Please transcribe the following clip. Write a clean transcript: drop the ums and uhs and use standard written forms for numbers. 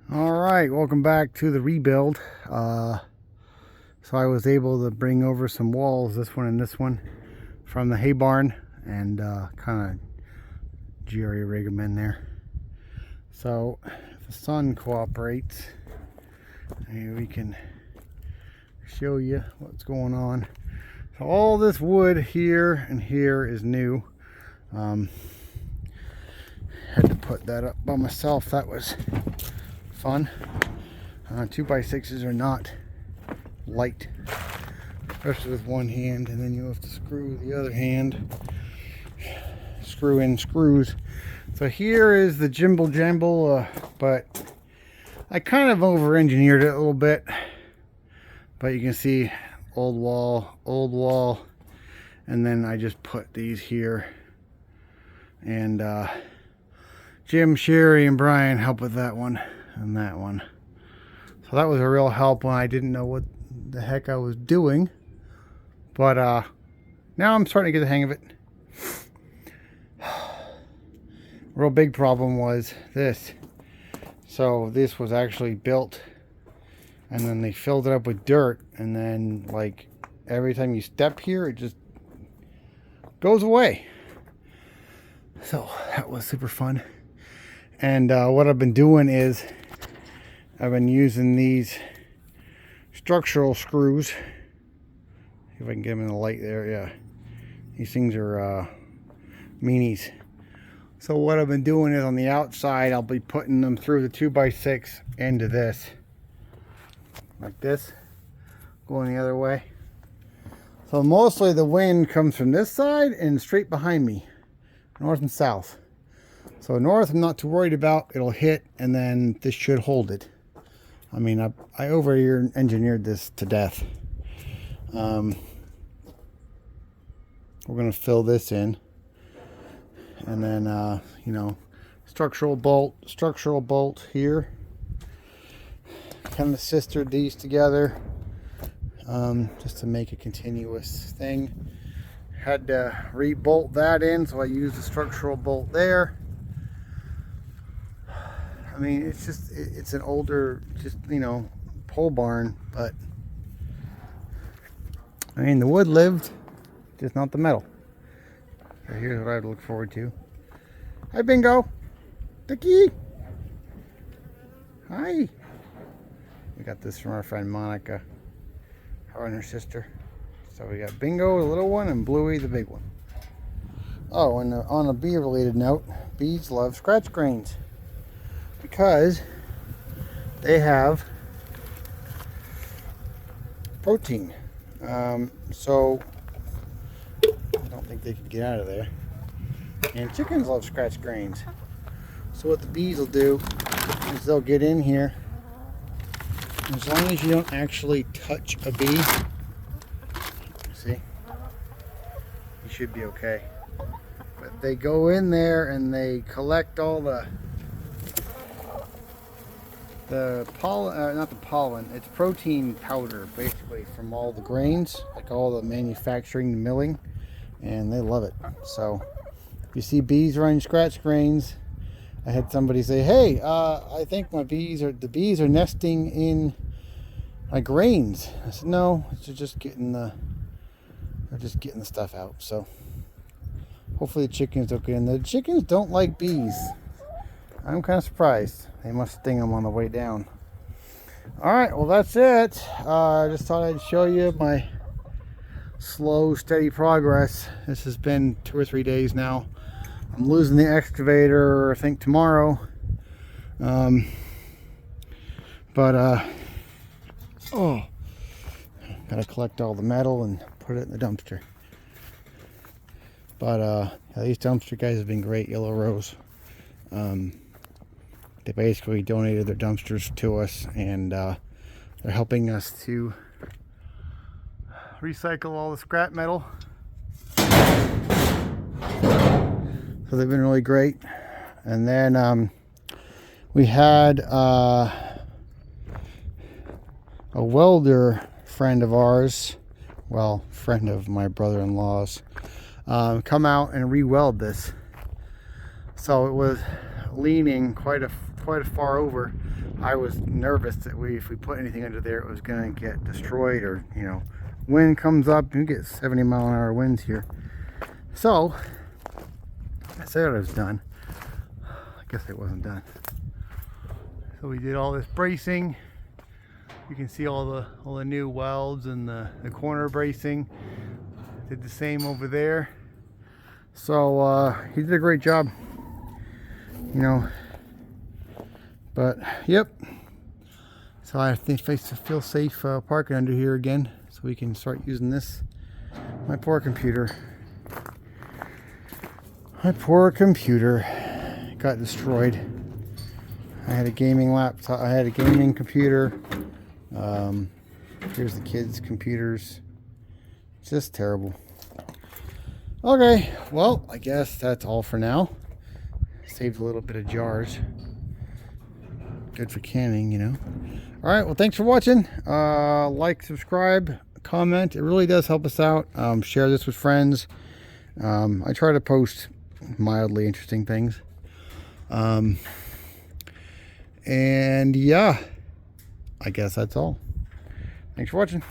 All right, welcome back to the rebuild. So I was able to bring over some walls, this one and this one, from the hay barn, and kind of jerry rig them in there. So if the sun cooperates, maybe we can show you what's going on. So all this wood here and here is new. Had to put that up by myself. That was fun. 2x6s are not light, especially with one hand, and then you have to screw the other hand, screw in screws. So here is the jimble jamble, but I kind of over engineered it a little bit, but you can see old wall, and then I just put these here, and Jim, Sherry, and Brian help with that one and that one. So that was a real help when I didn't know what the heck I was doing, but now I'm starting to get the hang of it. Real big problem was this. So this was actually built, and then they filled it up with dirt, and then like every time you step here it just goes away. So that was super fun. And what I've been doing is I've been using these structural screws. See if I can get them in the light there. Yeah, these things are meanies. So what I've been doing is on the outside I'll be putting them through the 2x6 into this, like this, going the other way. So mostly the wind comes from this side and straight behind me, north and south. So north I'm not too worried about, it'll hit, and then this should hold it. I mean, I over engineered this to death. We're gonna fill this in, and then you know, structural bolt here. Kind of sistered these together, just to make a continuous thing. Had to re-bolt that in, so I used a structural bolt there. I mean, it's just, it's an older, just, you know, pole barn, but I mean, the wood lived, just not the metal. So here's what I'd look forward to. Hi, Bingo. Dickie. Hi. We got this from our friend Monica, her and her sister. So we got Bingo, the little one, and Bluey, the big one. Oh, and on a bee-related note, bees love scratch grains, because they have protein. So I don't think they can get out of there. And chickens love scratch grains. So what the bees will do is they'll get in here. As long as you don't actually touch a bee, see, you should be okay. But they go in there and they collect all the pollen, not the pollen, it's protein powder basically from all the grains, like all the manufacturing, milling, and they love it. So if you see bees running scratch grains, I had somebody say, hey, I think the bees are nesting in my grains. I said, no, they're just getting the stuff out. So hopefully the chickens don't get in. The chickens don't like bees. I'm kind of surprised. They must sting them on the way down. All right, well, that's it. I just thought I'd show you my slow, steady progress. This has been 2 or 3 days now. I'm losing the excavator, I think, tomorrow. Oh, gotta collect all the metal and put it in the dumpster. But yeah, these dumpster guys have been great. Yellow Rose. They basically donated their dumpsters to us, and they're helping us to recycle all the scrap metal. So they've been really great. And then we had a welder friend of ours, well, friend of my brother-in-law's, come out and re-weld this. So it was leaning quite a far over. I was nervous that if we put anything under there, it was going to get destroyed, or you know, wind comes up, you get 70-mile-an-hour winds here. So I said it was done. I guess it wasn't done. So we did all this bracing. You can see all the new welds and the corner bracing. Did the same over there. So he did a great job, you know. But yep. So I think I feel safe parking under here again, so we can start using this. My poor computer. My poor computer got destroyed. I had a gaming laptop. I had a gaming computer. Here's the kids' computers. It's just terrible. Okay, well, I guess that's all for now. Saved a little bit of jars. Good for canning, you know. All right, well, thanks for watching. Like, subscribe, comment. It really does help us out. Share this with friends. I try to post mildly interesting things. And yeah, I guess that's all. Thanks for watching.